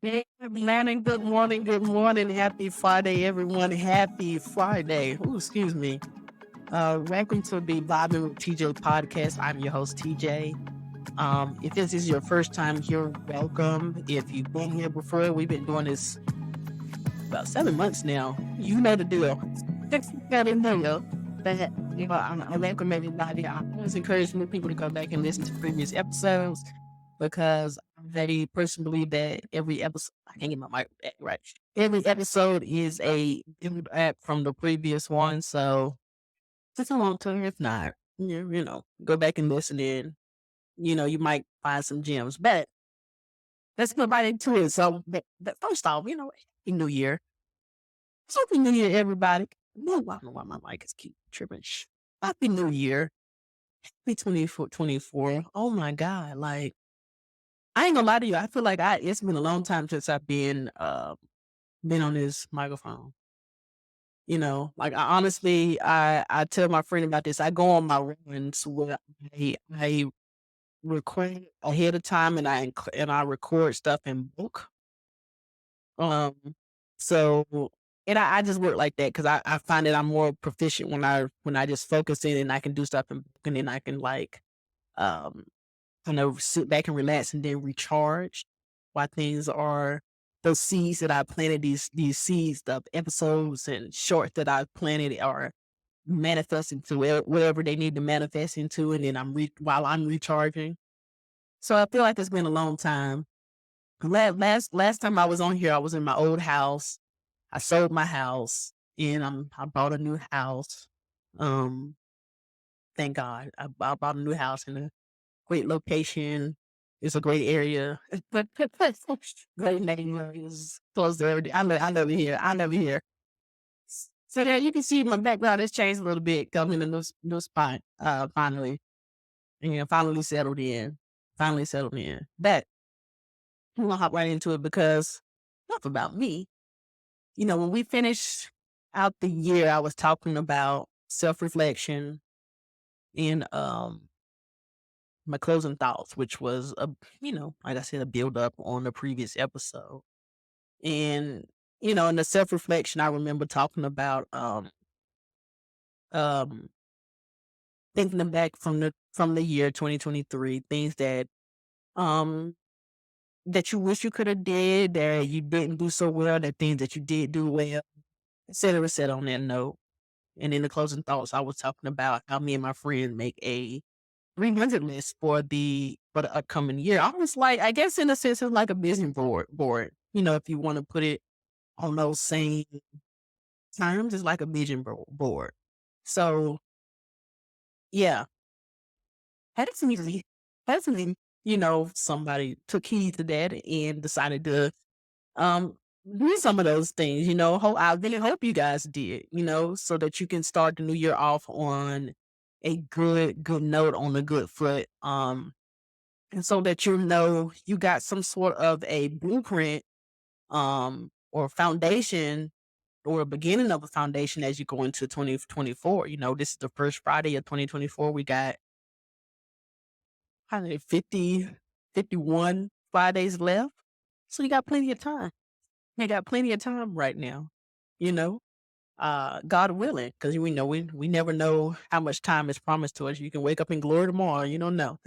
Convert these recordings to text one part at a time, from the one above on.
Good morning, good morning. Happy Friday, everyone. Happy Friday. Ooh, excuse me. Welcome to the Bobby with TJ podcast. I'm your host, TJ. If this is your first time here, welcome. If you've been here before, we've been doing this about 7 months now. You know the deal. Got to know that, I welcome everybody. I always encourage new people to go back and listen to previous episodes because I personally believe that every episode, I can't get my mic back right. Every episode is a build up from the previous one. So it's a long term. If not, go back and listen in. You might find some gems. But let's go right into it. So, but first off, Happy New Year. Happy New Year, everybody. No, I don't know why my mic is keep tripping. Happy New Year. Happy 24. Oh my God. Like, I ain't gonna lie to you. I feel like it's been a long time since I've been on this microphone. Like I tell my friend about this. I go on my runs where I record ahead of time and I record stuff in bulk. Um, so and I just work like that because I find that I'm more proficient when I just focus in and I can do stuff in bulk and then I can like um kind of sit back and relax and then recharge while things are those seeds that I planted, these seeds of episodes and shorts that I've planted are manifesting to whatever they need to manifest into, and then while I'm recharging. So I feel like it's been a long time. Last time I was on here, I was in my old house. I sold my house and I bought a new house. Um, thank God, I bought a new house in a great location. It's a great area. But great neighbors, close to everything. I live here. I live here. So there you can see my background has changed a little bit. Coming in a new spot. Finally, and finally settled in. Finally settled in. But I'm gonna hop right into it because enough about me. When we finished out the year, I was talking about self reflection and my closing thoughts, which was like I said, a build up on the previous episode. And in the self reflection, I remember talking about um thinking back from the year 2023, things um that you wish you could have did, that you didn't do so well, that things that you did do well, et cetera, et cetera, on that note. And in the closing thoughts, I was talking about how me and my friend make a 300 list for the upcoming year. I was like, I guess in a sense, it's like a vision board. If you want to put it on those same terms, it's like a vision board. So yeah, hopefully, somebody took heed to that and decided to um do some of those things. I really hope you guys did. So that you can start the new year off on a good note, on a good foot. And so that you got some sort of a blueprint or foundation or a beginning of a foundation as you go into 2024. This is the first Friday of 2024. We got how many 51 Fridays left. So you got plenty of time. You got plenty of time right now, you know. God willing, because we never know how much time is promised to us. You can wake up in glory tomorrow, you don't know.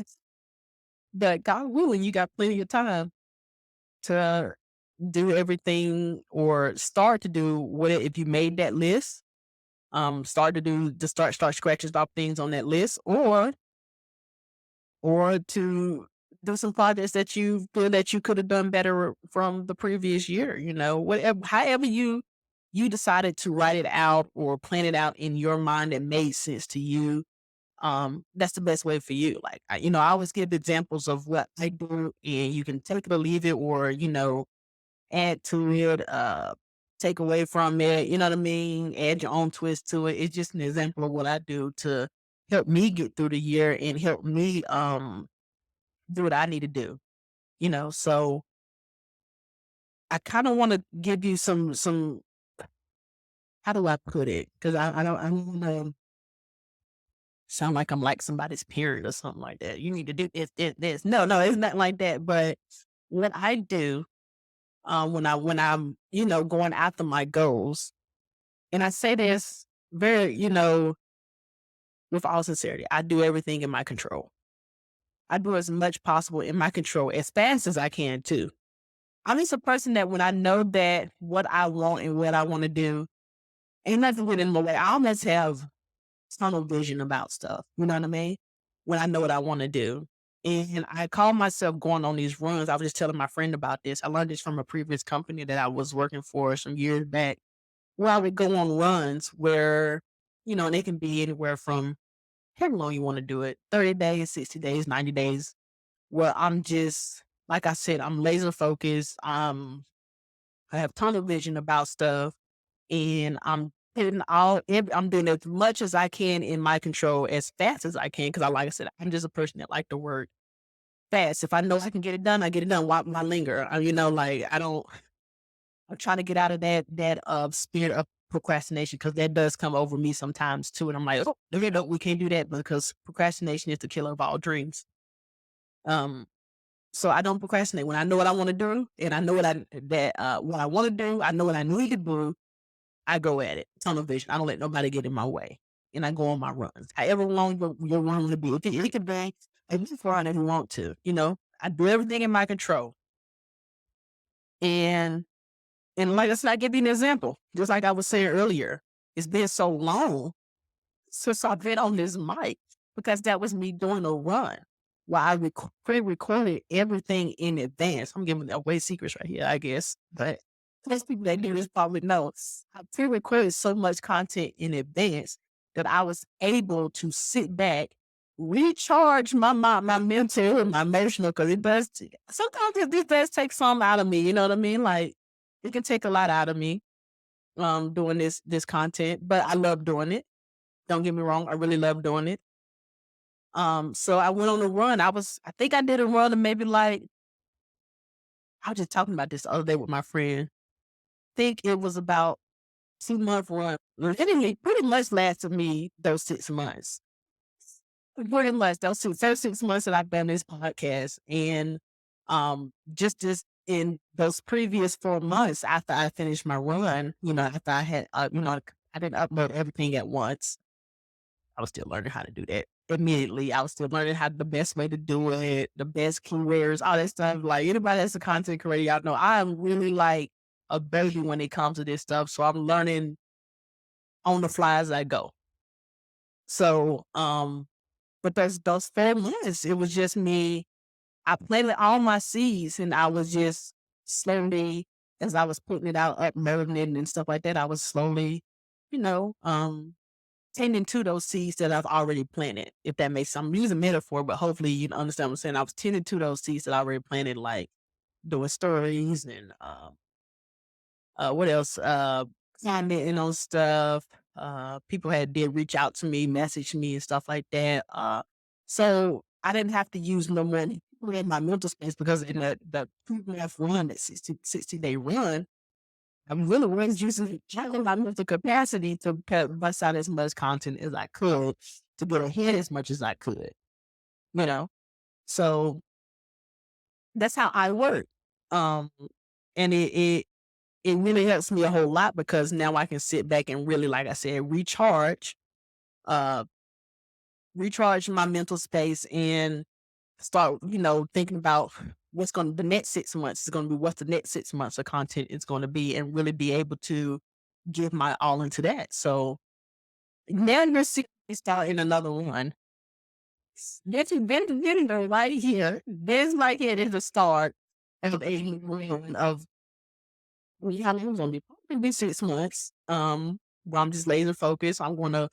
But God willing, you got plenty of time to do everything or start to do what if you made that list, start scratching off things on that list or to do some projects that you feel that you could have done better from the previous year, whatever however you decided to write it out or plan it out in your mind that made sense to you. That's the best way for you. Like I always give examples of what I do and you can take it or leave it or, add to it, take away from it, you know what I mean? Add your own twist to it. It's just an example of what I do to help me get through the year and help me do what I need to do, So I kind of want to give you some how do I put it? Because I don't want to sound like I'm like somebody's parent or something like that. You need to do this. No, it's not like that. But what I do when I'm, going after my goals. And I say this very, with all sincerity. I do everything in my control. I do as much possible in my control as fast as I can too. I'm just a person that when I know that what I want and what I want to do, ain't nothing getting in my way. I almost have tunnel vision about stuff. You know what I mean? When I know what I want to do. And I call myself going on these runs. I was just telling my friend about this. I learned this from a previous company that I was working for some years back, where I would go on runs where, and they can be anywhere from however long you want to do it, 30 days, 60 days, 90 days, where I'm just, like I said, I'm laser focused. I have tunnel vision about stuff, and I'm doing as much as I can in my control as fast as I can. Cause like I said, I'm just a person that like to work fast. If I know I can get it done, I get it done. Why linger? Like I'm trying to get out of that spirit of procrastination, because that does come over me sometimes too. And I'm like, oh, no, we can't do that, because procrastination is the killer of all dreams. So I don't procrastinate. When I know what I want to do, and I know what I want to do, I know what I need to do, I go at it. Tunnel vision. I don't let nobody get in my way. And I go on my runs. However long your run will be. It can be as far as you want to, I do everything in my control. And like, let's not give you an example. Just like I was saying earlier, it's been so long since I've been on this mic, because that was me doing a run while I pre-recorded everything in advance. I'm giving away secrets right here, I guess. But most people that do this probably know. I pre-recorded so much content in advance that I was able to sit back, recharge my mental and my emotional, because sometimes this does take some out of me, you know what I mean? Like, it can take a lot out of me doing this content, but I love doing it. Don't get me wrong, I really love doing it. So I went on a run. I think I did a run of maybe like, I was just talking about this the other day with my friend. I think it was about 2-month run. It pretty much lasted me those 6 months. Pretty much those 6 months that I've done this podcast. And just in those previous 4 months after I finished my run, after I had, I didn't upload everything at once. I was still learning how to do that. Immediately, I was still learning how the best way to do it, the best keywords, all that stuff. Like, anybody that's a content creator, y'all know I am really like a baby when it comes to this stuff. So I'm learning on the fly as I go. So, but those 4 months, it was just me. I planted all my seeds, and I was just slowly, as I was putting it out, uploading it and stuff like that, I was slowly, tending to those seeds that I've already planted, if that makes sense. I'm using metaphor, but hopefully you understand what I'm saying. I was tending to those seeds that I already planted, like doing stories and what else? Commenting on stuff. People did reach out to me, message me and stuff like that. So I didn't have to use no money in my mental space, because in the 2.5 run, that 60-day run, I'm really was using my mental capacity to bust out as much content as I could, to get ahead as much as I could, you know? So that's how I work. Um, and it really helps me a whole lot, because now I can sit back and really, like I said, uh, recharge my mental space, and start, thinking about the next 6 months is going to be, what the next 6 months of content is going to be, and really be able to give my all into that. So now you're seeing me start in another one. This event right here. This right here is the start of a run of, how long is it gonna be? Probably 6 months. Where I'm just laser focused. I'm gonna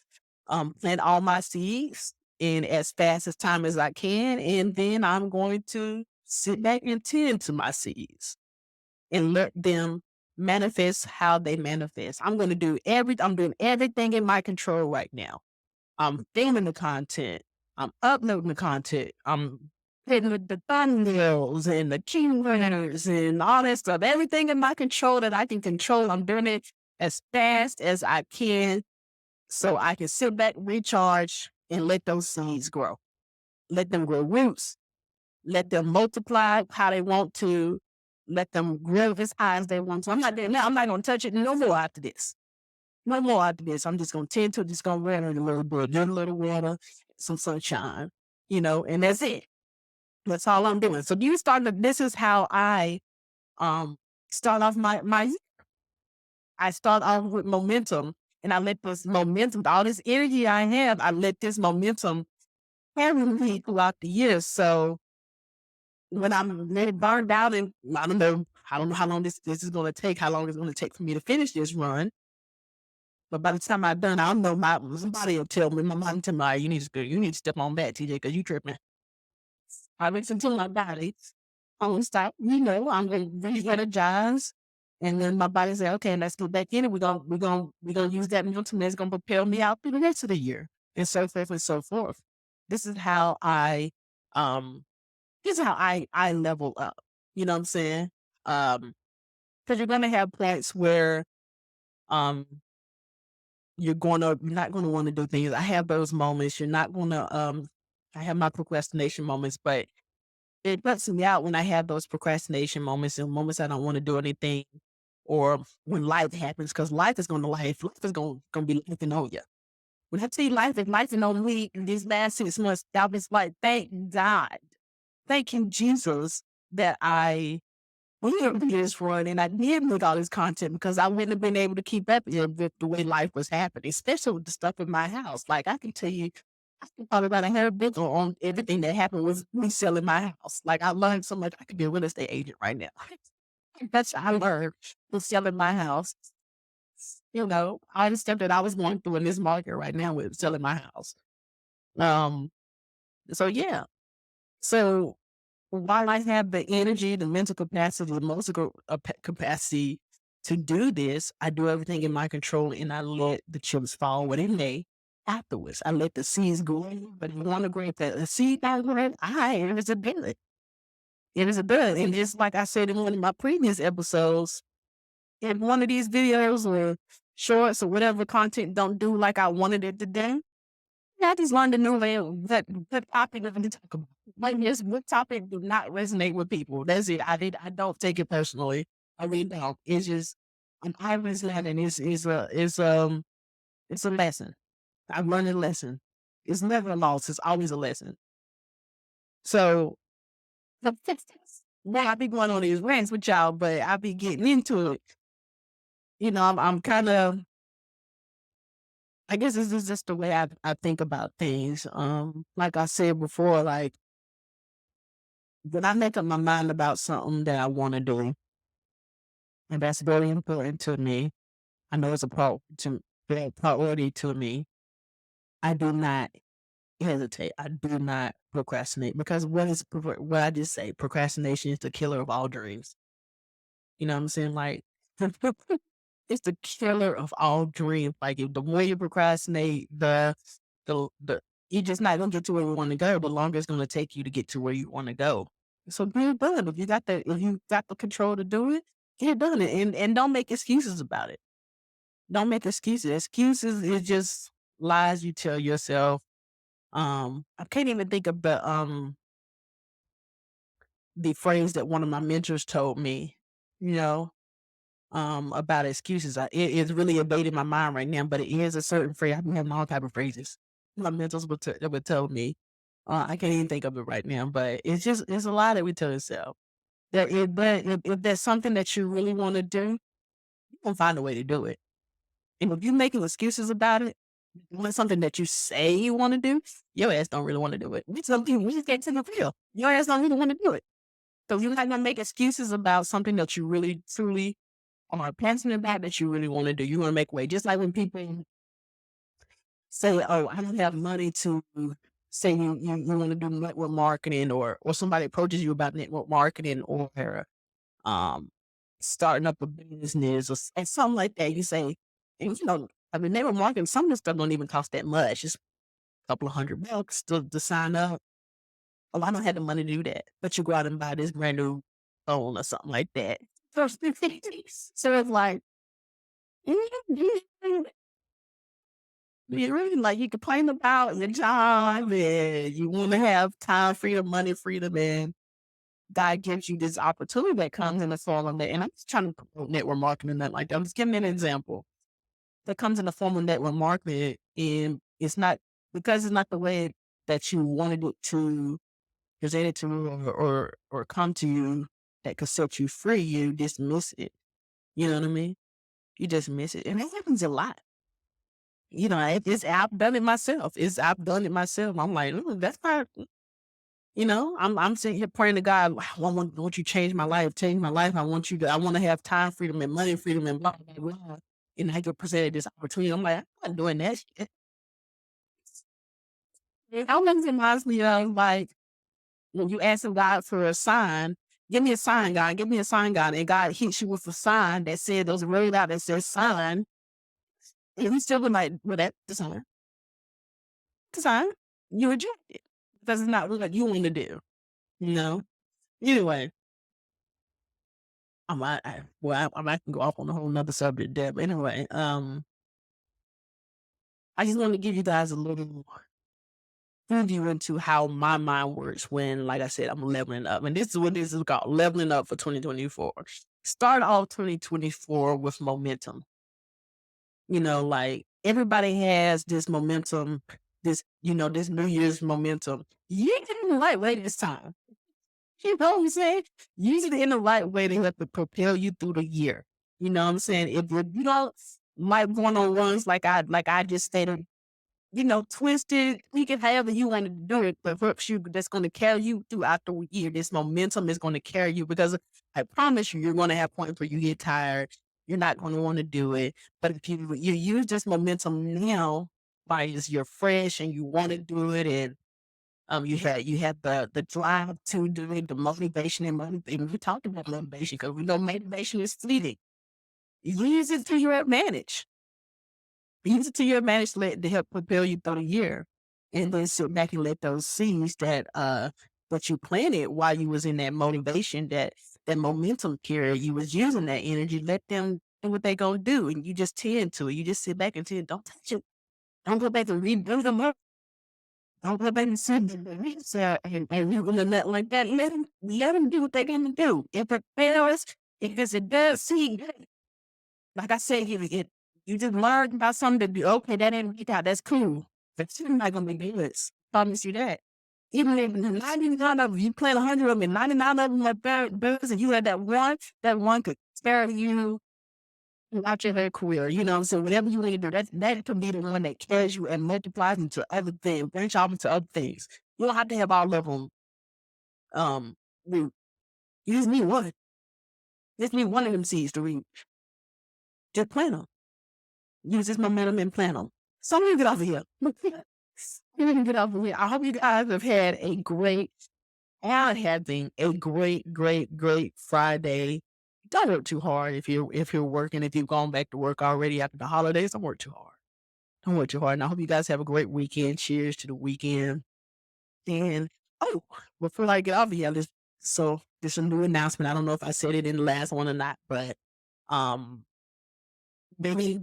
plant all my seeds in as fast as time as I can, and then I'm going to sit back and tend to my seeds and let them manifest how they manifest. I'm doing everything in my control right now. I'm filming the content. I'm uploading the content. I'm hitting the thumbnails and the keywords and all that stuff. Everything in my control that I can control, I'm doing it as fast as I can, so I can sit back, recharge, and let those seeds grow. Let them grow roots. Let them multiply how they want to. let them grow as high as they want to. I'm not there now. I'm not going to touch it no more after this. No more after this. I'm just going to tend to, just going to water it a little bit, just a little water, some sunshine, and that's it. That's all I'm doing. So this is how I start off my I start off with momentum, and I let this momentum, all this energy I have, I let this momentum carry me throughout the years. So when I'm really burned out, and I don't know how long this is going to take, how long it's going to take for me to finish this run. But by the time I'm done, I don't know, somebody will tell me, my mom tell me, you need to step on back, TJ, because you tripping. I listen to my body. I'm going to stop, I'm going to re-energize. And then my body say, okay, let's go back in, and we're gonna use that momentum that's gonna propel me out through the rest of the year, and so forth and so forth. This is how I I level up. You know what I'm saying? Because you're gonna have points where you're not gonna want to do things. I have those moments. You're not gonna I have my procrastination moments, but it buts me out when I have those procrastination moments and moments I don't want to do anything, or when life happens, because life is going to life. Life is going to be lifting on you. When I tell you life is lifing on me in these last 6 months, I was like, thank God. Thank you, Jesus, that I went through this run and I did make all this content, because I wouldn't have been able to keep up with the way life was happening, especially with the stuff in my house. Like, I can tell you, I can talk about 100 books on everything that happened with me selling my house. Like, I learned so much. I could be a real estate agent right now. That's what I learned with selling my house. All the stuff that I was going through in this market right now with selling my house. So yeah. So while I have the energy, the mental capacity, the emotional capacity to do this, I do everything in my control, and I let the chips fall where they may afterwards. I let the seeds grow, but if you want to grow the seed not grow, it is a billet. It is a billet. And just like I said in one of my previous episodes, if one of these videos or shorts or whatever content don't do like I wanted it to do, I just learned a new way that topic to talk about. Like, this, what topic do not resonate with people? That's it. I don't take it personally. I really don't. It's just an Ivan's lesson. It's a lesson. I've learned a lesson. It's never a loss. It's always a lesson. So now I be going on these rants with y'all, but I be getting into it. I'm kind of, I guess this is just the way I think about things. Like I said before, like, when I make up my mind about something that I want to do, and that's very important to me, I know it's a priority to me, I do not hesitate. I do not procrastinate, because what I just say, procrastination is the killer of all dreams. You know what I'm saying? Like, it's the killer of all dreams. Like, if the more you procrastinate, the you're just not gonna get to where you want to go. The longer it's gonna take you to get to where you want to go. So get it done. If you got the control to do it, get it done, and don't make excuses about it. Don't make excuses. Excuses is just lies you tell yourself. I can't even think of the phrase that one of my mentors told me, you know, about excuses. It's really evading my mind right now, but it is a certain phrase. I've been having all type of phrases. My mentors would tell me. I can't even think of it right now, but it's a lie that we tell ourselves. But if there's something that you really want to do, you can find a way to do it. And if you're making excuses about it, doing something that you say you want to do, your ass don't really want to do it. We just get to the real. Your ass don't really want to do it. So you're not gonna make excuses about something that you really truly are passionate about, that you really want to do. You want to make way. Just like when people say, "Oh, I don't have money to," say you want to do network marketing, or somebody approaches you about network marketing, or um starting up a business, or something like that. You say, and I mean, network marketing, some of this stuff don't even cost that much. It's a couple of $100 to sign up. Oh, I don't have the money to do that. But you go out and buy this brand new phone or something like that. So it's like, you really, like, you complain about the job, and you want to have time freedom, money freedom, and God gives you this opportunity that comes in the form of that. And I'm just trying to promote network marketing and that like that. I'm just giving an example that comes in the form of network marketing, and it's not because it's not the way that you wanted it to present it to you or come to you that could set you free. You dismiss it. You know what I mean? You just miss it, and it happens a lot. You know, I've done it myself. I've done it myself. I'm like, that's not. You know, I'm sitting here praying to God. "Wow, want you to change my life, change my life. I want to have time freedom and money freedom and blah blah blah." And I get presented this opportunity. I'm like, I'm not doing that shit. It always reminds me of like when you ask God for a sign. Give me a sign, God. Give me a sign, God. And God hits you with a sign that said those really out that says sign. And you still be like, well, that's the sign. The sign. You reject it because it's not what you want to do. You know. Anyway, I might can go off on a whole nother subject there. But anyway, I just want to give you guys a little preview into how my mind works when, like I said, I'm leveling up. And this is what this is called, leveling up for 2024. Start off 2024 with momentum. You know, like everybody has this momentum, this New Year's momentum. You ain't getting the right way this time. You know what I'm saying? Use it in the right way to help to propel you through the year. You know what I'm saying? If you don't like one-on-ones like I just stated, twist it, tweak it however you want to do it, but helps you that's gonna carry you throughout the year. This momentum is gonna carry you because I promise you're gonna have points where you get tired. You're not gonna want to do it. But if you use this momentum now, while you're fresh and you want to do it, and you had the drive to do it, the motivation and motivation. We talked about motivation because we know motivation is fleeting. Use it to your advantage. Use it to your advantage to help propel you through the year, and then sit back and let those seeds that you planted while you was in that motivation, that momentum carrier, you was using that energy. Let them do what they gonna do, and you just tend to it. You just sit back and tend. Don't touch it. Don't go back and rebuild them up. Don't go back and sit and you gonna let like that. Let them do what they're gonna do. If it fails, if it does, see, like I said, you just learned about something to do. Okay, that didn't work out. That's cool. But you're not gonna be good. Promise you that. Even if 99 of them, you plant 100 of them, and 99 of them are birds, and you had that one could carry you throughout your whole career. You know what I'm saying? Whatever you need to do, that could be the one that carries you and multiplies into other things, branch off into other things. You don't have to have all of them. You just need one. Just need one of them seeds to reach. Just plant them. Use this momentum and plant them. So let me get off of here. Let me get off of here. I hope you guys have had a great, and having a great, great, great Friday. Don't work too hard if you're working. If you've gone back to work already after the holidays, don't work too hard. Don't work too hard. And I hope you guys have a great weekend. Cheers to the weekend. And before I get off of here, there's a new announcement. I don't know if I said it in the last one or not, but maybe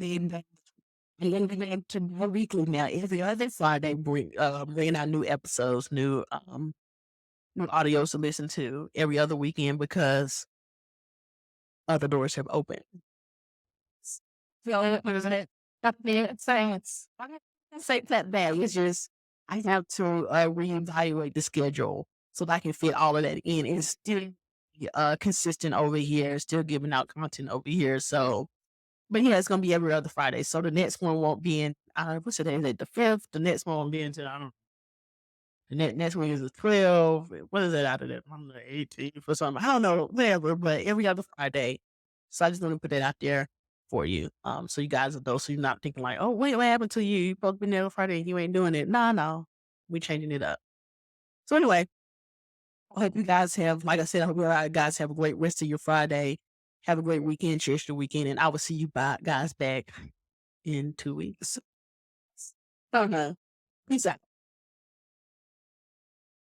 I'm gonna be back to more weekly now. Every other Friday, bringing out new episodes, new audios to listen to every other weekend because other doors have opened. So what is it? I can't say that bad. It's just I have to reevaluate the schedule so that I can fit all of that in and still consistent over here, still giving out content over here. So, but yeah, it's gonna be every other Friday. So the next one won't be in. What's the name? The 5th. The next one won't be until I don't know. The next one is the 12th. What is it out of that? I'm the 18th or something. I don't know, whatever. But every other Friday. So I just want to put that out there for you. So you guys are those. So you're not thinking like, oh wait, what happened to you? You supposed to be there on Friday and you ain't doing it. No, we changing it up. So anyway, I hope you guys have, like I said, I hope you guys have a great rest of your Friday. Have a great weekend. Cherish the weekend, and I will see you guys back in 2 weeks. Peace out.